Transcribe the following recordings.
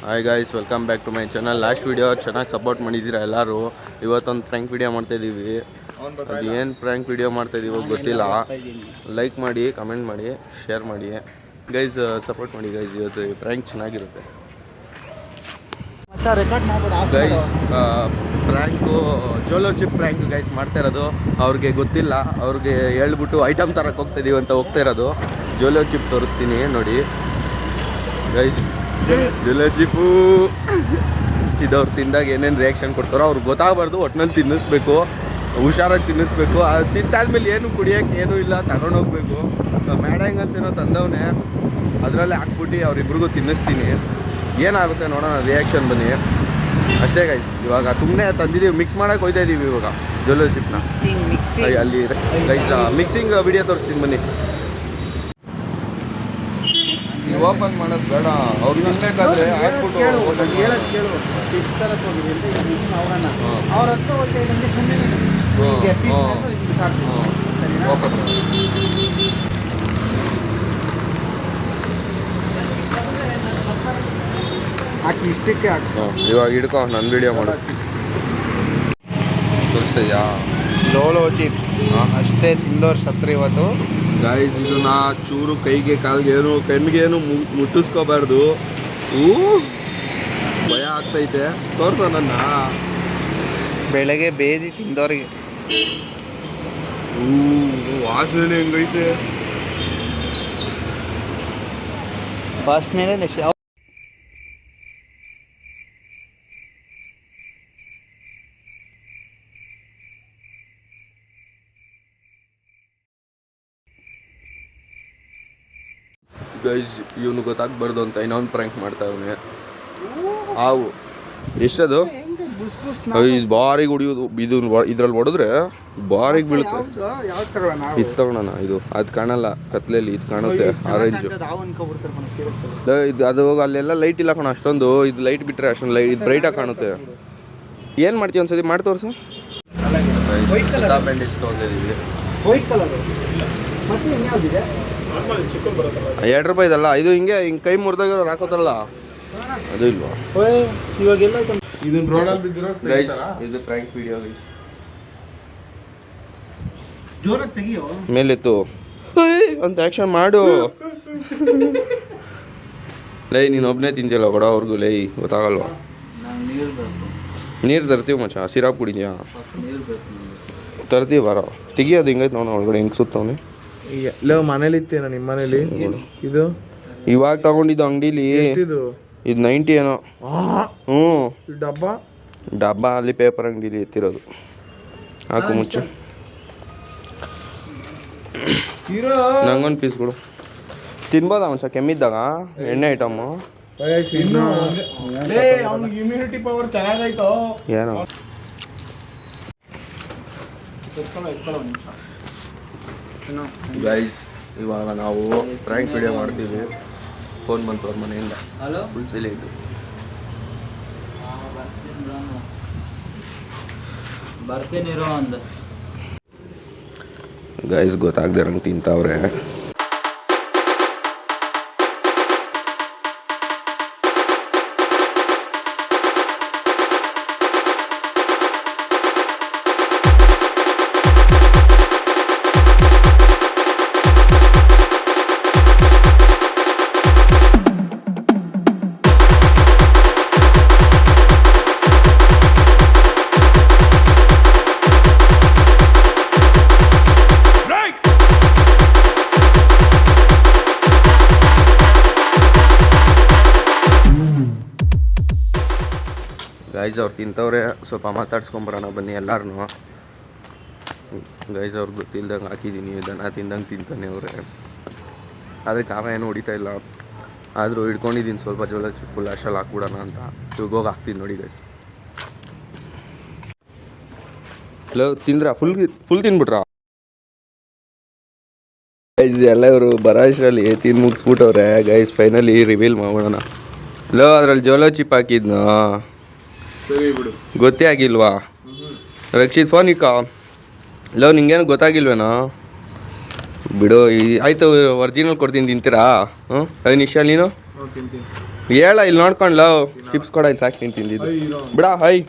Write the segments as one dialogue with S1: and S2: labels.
S1: Hi guys, welcome back to my channel. Last video ಚೆನ್ನಾಗಿ support ಮಾಡಿದ್ದೀರಾ ಎಲ್ಲರೂ. ಇವತ್ತೊಂದು ಪ್ರ್ಯಾಂಕ್ ವಿಡಿಯೋ ಮಾಡ್ತಾಯಿದ್ದೀವಿ. ಅದು ಏನು ಪ್ರ್ಯಾಂಕ್ ವಿಡಿಯೋ ಮಾಡ್ತಾಯಿದ್ದೀವೋ ಗೊತ್ತಿಲ್ಲ. ಲೈಕ್ ಮಾಡಿ, ಕಮೆಂಟ್ ಮಾಡಿ, ಶೇರ್ ಮಾಡಿ ಗೈಸ್, ಸಪೋರ್ಟ್ ಮಾಡಿ ಗೈಸ್. ಇವತ್ತು ಪ್ರ್ಯಾಂಕ್ ಚೆನ್ನಾಗಿರುತ್ತೆ guys. Prank Jolo chip prank guys ಮಾಡ್ತಾ ಇರೋದು. ಅವ್ರಿಗೆ ಗೊತ್ತಿಲ್ಲ, ಅವ್ರಿಗೆ ಹೇಳ್ಬಿಟ್ಟು ಐಟಮ್ ತರಕ್ಕೆ ಹೋಗ್ತಾಯಿದ್ದೀವಿ ಅಂತ ಹೋಗ್ತಾ ಇರೋದು. ಜೋಲೋ ಚಿಪ್ ತೋರಿಸ್ತೀನಿ ನೋಡಿ ಗೈಸ್. ಜೋಲೋ ಚಿಪ್ಪು ಇದವ್ರು ತಿಂದಾಗ ಏನೇನು ರಿಯಾಕ್ಷನ್ ಕೊಡ್ತಾರೋ ಅವ್ರಿಗೆ ಗೊತ್ತಾಗಬಾರ್ದು. ಒಟ್ಟಿನಲ್ಲಿ ತಿನ್ನಿಸ್ಬೇಕು, ಹುಷಾರಾಗಿ ತಿನ್ನಿಸ್ಬೇಕು. ಅದು ತಿಂತಾದ್ಮೇಲೆ ಏನು ಕುಡಿಯೋಕ್ಕೆ ಏನೂ ಇಲ್ಲ, ತಗೊಂಡೋಗ್ಬೇಕು. ಮ್ಯಾಡಂಗನ್ಸ್ ಏನೋ ತಂದವನೇ, ಅದರಲ್ಲೇ ಹಾಕ್ಬಿಟ್ಟು ಅವರಿಬ್ರಿಗೂ ತಿನ್ನಿಸ್ತೀನಿ. ಏನಾಗುತ್ತೆ ನೋಡೋಣ, ರಿಯಾಕ್ಷನ್ ಬನ್ನಿ ಅಷ್ಟೇ ಗೈಸ್. ಇವಾಗ ಸುಮ್ಮನೆ ತಂದಿದ್ದೀವಿ, ಮಿಕ್ಸ್ ಮಾಡೋಕೆ ಹೋಗ್ತಾ ಇದ್ದೀವಿ ಇವಾಗ ಜೋಲೋ ಚಿಪ್ನ. ಅಲ್ಲಿ ಗೈಸ್ ಮಿಕ್ಸಿಂಗ್ ವಿಡಿಯೋ ತೋರಿಸ್ತೀನಿ ಬನ್ನಿ. ನೀವು ಓಪನ್ ಮಾಡೋದು ಬೇಡ, ಅವ್ರು ತಿನ್ಬೇಕಾದ್ರೆ ಹಾಕ್ಬಿಟ್ಟು ಓಪನ್
S2: ಹಾಕಿ ಇಷ್ಟಕ್ಕೆ
S1: ಇವಾಗ ಹಿಡ್ಕೊ, ನನ್ನ ವಿಡಿಯೋ ಮಾಡು. ತೋರಿಸ್ತೀಯಾ
S2: ಜೋಲೋ ಚಿಪ್ಸ್ ಅಷ್ಟೇ ತಿಂದೋರು ಸತ್ರು ಇವತ್ತು
S1: ಗಾಯ್ಸ್. ಇದನ್ನ ಚೂರು ಕೈಗೆ ಕಾಲ್ಗೆ ಏನು ಕಣ್ಣಿಗೇನು ಮುಟ್ಟಿಸ್ಕೋಬಾರ್ದು. ಭಯ ಆಗ್ತೈತೆ. ತೋರ್ಸೋ ನನ್ನ.
S2: ಬೆಳಗ್ಗೆ ಬೇದಿ ತಿಂದವ್ರಿಗೆ
S1: ವಾಸನೆ ಹೆಂಗೈತೆ.
S2: ಫಸ್ಟ್ ಮೇಲೆ ನೆಕ್ಸ್ಟ್
S1: ಗೈಸ್, ಇವನು ಗೊತ್ತಾಗ್ಬಾರ್ದು ಅಂತ ಇನ್ನೊಂದು ಪ್ರ್ಯಾಂಕ್ ಮಾಡ್ತಾ ಇವನೇ. ಹಾವು ಎಷ್ಟದು ಇದು ಬಾರಿಗೆ ಹೊಡಿಯೋದು. ಇದು ಇದ್ರಲ್ಲಿ ಹೊಡೆದ್ರೆ ಬಾರಿಗೆ ಬೀಳುತ್ತೆ. ಇದು ತಗೊಳ್ಳೋಣ. ಇದು ಅದು ಕಾಣಲ್ಲ ಕತ್ಲೆಯಲ್ಲಿ, ಇದು ಕಾಣುತ್ತೆ ಆರೆಂಜು. ಇದು ಅದು ಅಲ್ಲೆಲ್ಲ ಲೈಟ್ ಇಲ್ಲ ಕಣ ಅಷ್ಟೊಂದು. ಇದು ಲೈಟ್ ಬಿಟ್ಟರೆ ಅಷ್ಟೊಂದು ಲೈಟ್, ಇದು ಬ್ರೈಟಾಗಿ ಕಾಣುತ್ತೆ. ಏನು ಮಾಡ್ತೀವಿ ಒಂದ್ಸತಿ ಮಾಡಿ ತೋರಿಸು. ಬ್ಯಾಂಡೇಜ್ ತೊಗೊಂಡಿದ್ದೀವಿ. $2 ಇದಲ್ಲ, ಇದು ಹಿಂಗೆ ಕೈ ಮುರಿದಾಗ ಹಾಕೋತಾರಲ್ಲ ಅದು ಇಲ್ವಾ? ಇದು ಪ್ರ್ಯಾಂಕ್ ವಿಡಿಯೋ ಮೇಲೆತ್ತು ಅಂತ ಆ್ಯಕ್ಷನ್ ಮಾಡು. ಲೈ ನೀನು ಒಬ್ಬನೇ ತಿಂತಿಲ್ಲ ಕೊಡ ಅವ್ರಿಗೂ. ಲೈ ಗೊತ್ತಾಗಲ್ವಾ? ನೀರು ತರ್ತೀವಿ ಮಚ್ಚ. ಸಿರಾಪ್ ಕುಡಿದ್ಯಾ? ತರ್ತೀವಿ ಬರೋ. ತೆಗಿಯೋದು ಹಿಂಗೈತೆ ನೋಡೋಣ ಒಳಗಡೆ ಹೆಂಗೆ ಸುತ್ತವನಿ.
S2: ಇಲ್ಲ ಮನೇಲಿ ಇತ್ತೇನ ನಿಮ್ಮ ಮನೇಲಿ? ಇದು
S1: ಇವಾಗ ತಗೊಂಡಿದ್ದು ಅಂಗಡಿಲಿ. ಇದು 90 ಏನೋ. ಹ್ಞೂ ಡಬ್ಬ ಅಲ್ಲಿ ಪೇಪರ್ ಅಂಗಡಿಲಿ ಎತ್ತಿರೋದು. ಹಾಕು ಮುಚ್ಚು. ನಂಗೊಂದು ಪೀಸ್ ಕೊಡು. ತಿನ್ಬೋದಾ ಮಚ್ಚ ಕೆಮ್ಮಿದ್ದಾಗ? ಎಣ್ಣೆ ಐಟಮ್ಮು
S2: ಇಮ್ಯುನಿಟಿ ಪವರ್ ಚೆನ್ನಾಗೈತೋ
S1: ಏನೋ. ಗೈಸ್, ಇವಾಗ ನಾವು ಪ್ರ್ಯಾಂಕ್ ವಿಡಿಯೋ ಮಾಡ್ತೀವಿ. ಫೋನ್ ಬಂತು ಅವ್ರ ಮನೆಯಿಂದ. Full silent. ಗೈಸ್ ಗೊತ್ತಾಗ್ದಿರಂಗೆ ತಿಂತಾವ್ರೆ. ಗೈಸ್ ಅವ್ರು ತಿಂತವ್ರೆ. ಸ್ವಲ್ಪ ಮಾತಾಡ್ಸ್ಕೊಂಬರೋಣ ಬನ್ನಿ ಎಲ್ಲರೂ. ಗೈಸ್ ಅವ್ರಿಗೆ ಗೊತ್ತಿಲ್ದಂಗೆ ಹಾಕಿದ್ದೀನಿ. ದನ ತಿಂದಂಗೆ ತಿಂತಾನೆ ಅವರೇ. ಆದರೆ ಕಾವ ಏನು ಹೊಡಿತಾ ಇಲ್ಲ. ಆದರೂ ಹಿಡ್ಕೊಂಡಿದ್ದೀನಿ ಸ್ವಲ್ಪ ಜೋಳ ಚಿಪ್ಪು. ಲಾಸ್ಟಲ್ಲಿ ಹಾಕ್ಬಿಡೋಣ ಅಂತ ಇವಾಗ ಹೋಗಿ ಹಾಕ್ತೀನಿ ನೋಡಿ ಗೈಸ್. ಹಲೋ, ತಿಂದ್ರಾ? ಫುಲ್ ತಿನ್ಬಿಟ್ರಾ ಗೈಸ್? ಎಲ್ಲ ಇವರು ಬರಾಷ್ಟ್ರಲ್ಲಿ ತಿಂದು ಮುಗಿಸ್ಬಿಟ್ಟವ್ರೆ ಗೈಸ್. ಫೈನಲಿ ರಿವೀಲ್ ಮಾಡೋಣ. ಹಲೋ, ಅದ್ರಲ್ಲಿ ಜೋಲೋ ಚಿಪ್ ಹಾಕಿದ್ನಾ?
S2: ಸರಿ ಬಿಡು.
S1: ಗೊತ್ತೇ ಆಗಿಲ್ವಾ? ರಕ್ಷಿತ್ ಫೋನ್ ಇಕ್ಕ. ಲೋ, ನಿಂಗೇನು ಗೊತ್ತಾಗಿಲ್ವೇನೋ? ಬಿಡು. ಆಯಿತು, ಒರಿಜಿನಲ್ ಕೊಡ್ತೀನಿ, ತಿಂತೀರಾ? 5 ನಿಮಿಷ ನೀನು
S2: ತಿಂತೀನಿ.
S1: ಹೇಳ ಇಲ್ಲಿ ನೋಡ್ಕೊಂಡ್ಲ ಚಿಪ್ಸ್ ಕೊಡಾಯ್ತು ಸಾಕು ನೀನು ತಿಂದಿದ್ದು ಬಿಡ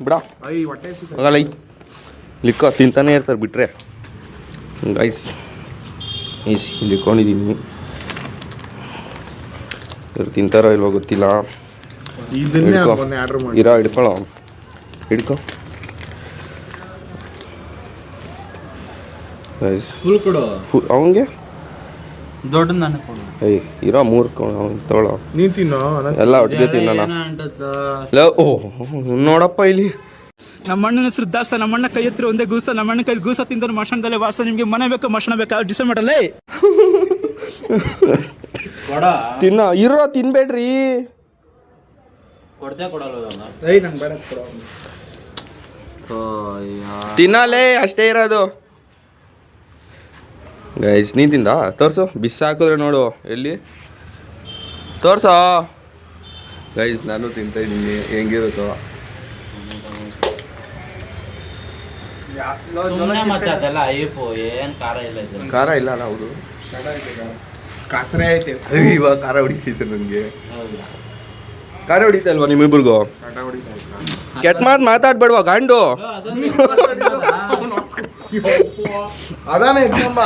S1: ಬಿಡ
S2: ಹೊಟ್ಟೆ
S1: ಹೋಗಲ್ಲ ಲಿಕ್ಕೋ ತಿಂತಾನೆ ಇರ್ತಾರೆ ಬಿಟ್ರೆ ಗೈಸ್ ಇಲ್ಲಿ ಇಟ್ಕೊಂಡಿದ್ದೀನಿ ಇವ್ರು ತಿಂತಾರೋ ಇಲ್ವೋ ಗೊತ್ತಿಲ್ಲ
S2: ಇದನ್ನೇ ಮೊನ್ನೆ ಆರ್ಡರ್ ಮಾಡಿ
S1: ಇರೋ ಹಿಡ್ಕೊಳ್ಳೋ ಹಿಡ್ಕೊ ಗೈಸ್
S3: ಫುಲ್ ಕೊಡು
S1: ಅವನಿಗೆ
S3: ದೊಡ್ಡ ನನಗೆ ಕೊಡು
S1: ಇರೋ 3 ತಗೊಳ್ಳೋ
S2: ನೀನ್ ತಿನ್ನೋ
S1: ಎಲ್ಲ ಒಟ್ಟಿಗೆ ತಿನ್ನೋಣ ನೋಡಪ್ಪ ಇಲ್ಲಿ
S4: ನಮ್ಮ ಅಣ್ಣನ ಹೆಸರು ದಾಸ್ತ ನಮ್ಮ ಅಣ್ಣ ಕೈ ಹತ್ರ ಒಂದೇ ಗೂಸ ನಮ್ಮ ಅಣ್ಣ ಕೈ ಗೂಸ ತಿಂದ್ರೆ ಮಶಾನದಲ್ಲೇ ವಾಸ ನಿಮ್ಗೆ ಮನೆ ಬೇಕು ಮಶಾನ ಬೇಕಾ ಡಿಸೈಡ್ ಮಾಡಲ್ಲೇ
S1: ತಿನ್ನ ಇರೋ ತಿನ್ಬೇಡ್ರಿ
S3: ಕೊಡ್ತೇ ಕೊಡಲ್ಲ
S2: ನಂಗೆ ಬೇಡ ಕೊಡೋ
S1: ತಿನ್ನಲೇ ಅಷ್ಟೇ ಇರೋದು ಗೈಸ್ ನೀನ್ ತಿಂದ ತೋರ್ಸು ಬಿಸಿ ಹಾಕಿದ್ರೆ ನೋಡು ಎಲ್ಲಿ ತೋರ್ಸೋ ಗೈಸ್ ನಾನು ತಿಂತಾ ಇದ್ದೀನಿ ಹೆಂಗಿರುತ್ತೋ
S3: ಸುಮ್ಮನೆ ಮಚ್ಚ ಅದೆಲ್ಲ ಐಪು ಏನ್ ಖಾರ ಇಲ್ಲ ಇದು
S1: ಖಾರ ಇಲ್ಲ ಅಲ್ಲ ಹೌದು
S2: ಕಾಸರೆ ಐತೆ
S1: ಇವಾಗ ಖಾರ ಹೊಡಿತೈತೆ ನನಗೆ
S3: ಹೌದಾ
S1: ಖಾರ ಹೊಡಿತಲ್ವಾ ನಿಮ್ಮಿಬ್ರಿಗೂ ಕೆಟ್ಟ ಮಾತಾಡ್ಬೇಡ್ವಾ ಗಾಂಡು
S2: ಅದಾನೆ ಎಕ್ಸಾಮ್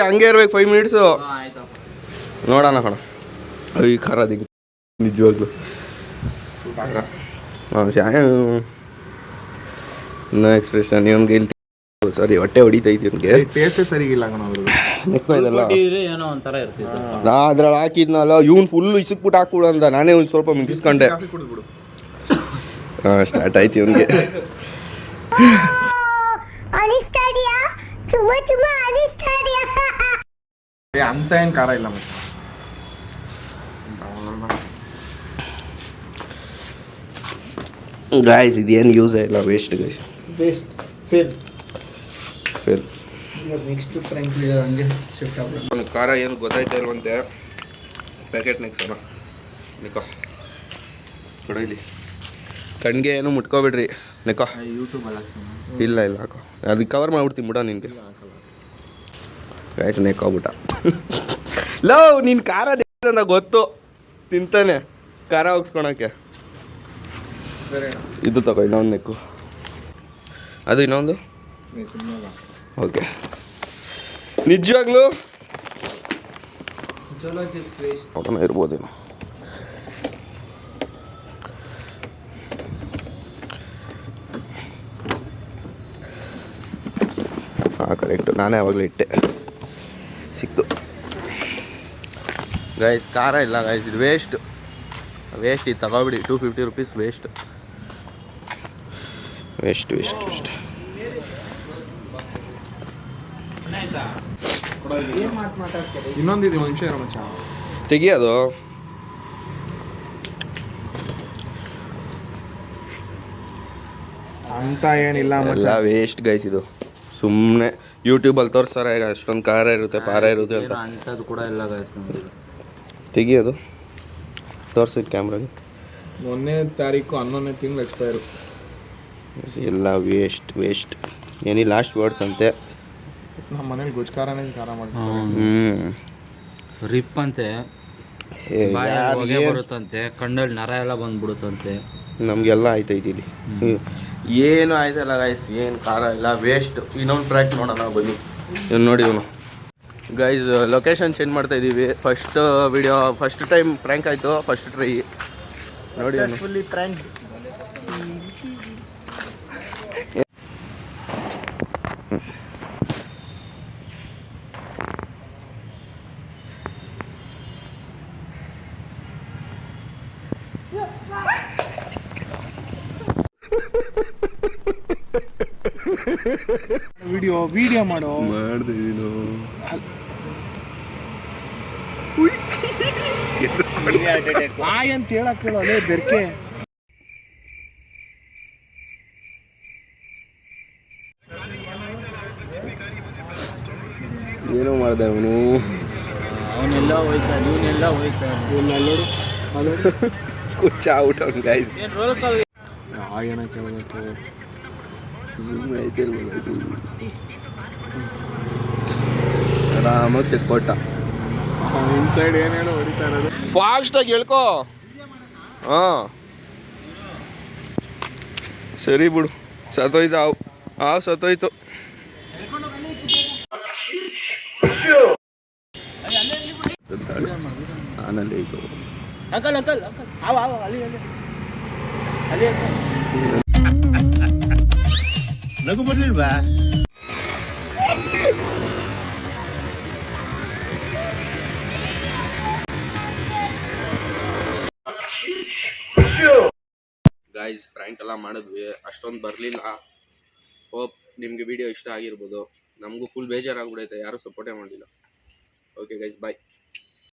S1: ಹಂಗೆ ಇರ್ಬೇಕು 5 ಮಿನಿಟ್ಸು
S3: ಆಯ್ತಪ್ಪ
S1: ನೋಡೋಣ ಕಣ ಈ ಖಾರ ದಿಗ್ ನಿಜವಾಗ್ಲು ಇನ್ನೂ ಎಕ್ಸ್ಪ್ರೆಷನ್ ಇವನ್ಗೆ ಇಲ್ಲಿ ಸಾರಿ ಹೊಟ್ಟೆ ಹೊಡಿತೈತಿ ಇವನ್ಗೆ
S2: ಟೇಸ್ಟೇ ಸರಿಗಿಲ್ಲ ಕಣ ಅದ್ರದ್ದು
S1: ನೆಕ್ಕು ಇದೆಲ್ಲ
S3: ಏನೋ ಒಂಥರ ಇರ್ತಿತ್ತು
S1: ನಾ ಅದ್ರಲ್ಲಿ ಹಾಕಿದ್ನಲ್ಲ ಇವ್ನು ಫುಲ್ ಇಸುಕ್ಬಿಟ್ಟು ಹಾಕ್ಬಿಡು ಅಂದ ನಾನೇ ಒಂದು ಸ್ವಲ್ಪ ಮಿಗಿಸ್ಕೊಂಡೆ
S2: ಕಾಫಿ ಕುಡಿದ್ಬಿಡು
S1: ಸ್ಟಾರ್ಟ್ ಆಯ್ತು ಇವನ್ಗೆ
S5: ಅನಿಸ್ತಾಡಿಯಾ ಚುಮ್ಮ ಚುಮ್ಮ ಅನಿಸ್ತಾಡಿಯಾ
S2: ಅಂತ ಏನ್ ಖಾರ ಇಲ್ಲ ಮತ್ತೆ
S1: ಗಾಯ್ಸ್ ಇದೇನು ಯೂಸ್ ಇಲ್ಲ ವೇಸ್ಟ್ ಗೈಸ್
S2: ಬೇಸ್ಟ್ ಫೇಲ್
S1: ಫೇಲ್
S2: ನೆಕ್ಸ್ಟ್ ಫ್ರೆಂಕ್ ಹಂಗೆ ಶಿಫ್ಟ್ ಆಗ್ಬಿಡು
S1: ಖಾರ ಏನು ಗೊತ್ತಾಯ್ತಾ ಇಲ್ವಂತೆ ಪ್ಯಾಕೆಟ್ ನೆಕ್ಸೋಣ ನಿಕೋ ಕೊಡ ಇಲ್ಲಿ ಕಣ್ಗೆ ಏನು ಮುಟ್ಕೋಬಿಡ್ರಿ ನಿಕೋ
S3: ಯೂಟ್ಯೂಬಲ್ಲಿ ಹಾಕ್ತೀನಿ
S1: ಇಲ್ಲ ಹಾಕೋ ಅದಕ್ಕೆ ಕವರ್ ಮಾಡ್ಬಿಡ್ತೀನಿ ಬಿಡ ನಿನಗೆ ಗಾಯ್ಸ್ ನೆಕ್ಕೋಗ್ಬಿಟ್ಟ ಲವ್ ನೀನು ಖಾರ ಅಂತ ಗೊತ್ತು ತಿಂತಾನೆ ಖಾರ ಹೋಗ್ಸ್ಕೊಳಕ್ಕೆ ಇದು ತಗೋ ಇನ್ನೊಂದು ನೆಕ್ಕು ಅದು ಇನ್ನೊಂದು ಓಕೆ ನಿಜವಾಗ್ಲೂ ಊಟನ ಇರ್ಬೋದೇನು ಹಾಂ ಕರೆಕ್ಟು ನಾನೇ ಆವಾಗಲೇ ಇಟ್ಟೆ ಸಿಕ್ತು ಗೈಸ್ ಖಾರ ಇಲ್ಲ ಗೈಸ್ ಇದು ವೇಸ್ಟ್ ಇದು ತಗೋಬಿಡಿ 250 ರುಪೀಸ್ ವೇಸ್ಟ್
S2: ಇನ್ನೊಂದಿದೆ ಒಂದು ನಿಮಿಷ ಇರೋ ಮಚ್ಚ
S1: ತೆಗಿಯೋದು
S2: ಅಂತ ಏನಿಲ್ಲ ಮಚ್ಚ
S1: ಎಲ್ಲ ವೇಸ್ಟ್ ಗೈಸ್ ಇದು ಸುಮ್ಮನೆ ಯೂಟ್ಯೂಬಲ್ಲಿ ತೋರಿಸ್ತಾರೆ ಈಗ ಅಷ್ಟೊಂದು ಖಾರ ಇರುತ್ತೆ ಪಾರ ಇರುತ್ತೆ ಅಂತ
S3: ಅಂಥದ್ದು ಕೂಡ ಇಲ್ಲ ಗಾಯ್ಸ್ ನಮಗೆ
S1: ತೆಗಿಯೋದು ತೋರಿಸಿದ ಕ್ಯಾಮ್ರಾಗೆ
S2: 1ನೇ ತಾರೀಕು 11ನೇ ತಿಂಗಳು ಎಕ್ಸ್ಪೈರು
S1: ಎಲ್ಲ ವೇಸ್ಟ್ ಏನಿ ಲಾಸ್ಟ್ ವರ್ಡ್ಸ್ ಅಂತೆ
S2: ನಮ್ಮ ಮನೇಲಿ ಗುಜ್ಕಾರನೇ ಖಾರ ಮಾಡಿ
S3: ರಿಪ್ ಅಂತೆ ಹೊಗೆ ಬರುತ್ತಂತೆ ಕಣ್ಣಲ್ಲಿ ನರ ಎಲ್ಲ ಬಂದ್ಬಿಡುತ್ತಂತೆ
S1: ನಮಗೆಲ್ಲ ಆಯ್ತೈತಿ ಇಲ್ಲಿ ಏನು ಆಯ್ತಲ್ಲ ಗೈಸ್ ಏನು ಖಾರ ಇಲ್ಲ ವೇಸ್ಟ್ ಇನ್ನೊಂದು ಪ್ರಾಕ್ಟ್ ನೋಡೋಣ ಬನ್ನಿ ಇವ್ನು ನೋಡಿ ಇವನು ಗೈಸ್ ಲೊಕೇಶನ್ ಚೇಂಜ್ ಮಾಡ್ತಾ ಇದ್ದೀವಿ ಫಸ್ಟ್ ಟೈಮ್ ಪ್ರ್ಯಾಂಕ್ ಆಯಿತು ಫಸ್ಟ್ ಟ್ರೈ ನೋಡಿ ಅವನು
S2: ಫ್ರೆಂಡ್ ವಿಡಿಯೋ ಮಾಡೋ
S1: ಮಾಡ್ತಿದ್ದೀನು
S2: ಆಯ್ ಅಂತ ಹೇಳಕ್ ಹೇಳೋ ಅದೇ ಬೆರ್ಕೆ
S1: ಏನೋ ಮಾಡ್ದೆ ಅವನು
S3: ಅವನೆಲ್ಲ ಹೋಯ್ತಾ ಇವನೆಲ್ಲ ಹೋಯ್ತಾ
S1: ಕುಚ್ಚ ಔಟ್ ಅವ್ನು ಗೈಸ್
S3: ಏನು ರೋಲ್ ಕಾಲ್
S2: ಏನ ಕೇಳಬೇಕು
S1: ಸುಮ್ಮನೆ ಐತಿರ್ಬೋದು ಆರಾಮಾಗಿ ತೆಕ್ಕೊಟ್ಟ
S2: ಇನ್ಸೈಡ್ ಏನೇನೋ ಹೊಡಿತಾ ಇರೋದು
S1: ಫಾಸ್ಟಾಗಿ ಹೇಳ್ಕೊ ಹಾಂ ಸರಿ ಬಿಡು, ಸತ್ತೋಯ್ತು ಹಾವು ಸತ್ತೋಯ್ತು. ಆನಲ್ಲೇ ಇದು
S2: ನಗು ಬರ್ಲಿಲ್ವಾ?
S1: ಗಾಯ್ಸ್ ಪ್ರ್ಯಾಂಕ್ ಎಲ್ಲ ಮಾಡಿದ್ವಿ, ಅಷ್ಟೊಂದು ಬರಲಿಲ್ಲ. ಹೋಪ್ ನಿಮಗೆ ವಿಡಿಯೋ ಇಷ್ಟ ಆಗಿರ್ಬೋದು. ನಮಗೂ ಫುಲ್ ಬೇಜಾರಾಗ್ಬಿಡೈತೆ, ಯಾರೂ ಸಪೋರ್ಟೇ ಮಾಡಲಿಲ್ಲ. ಓಕೆ ಗೈಸ್, ಬಾಯ್.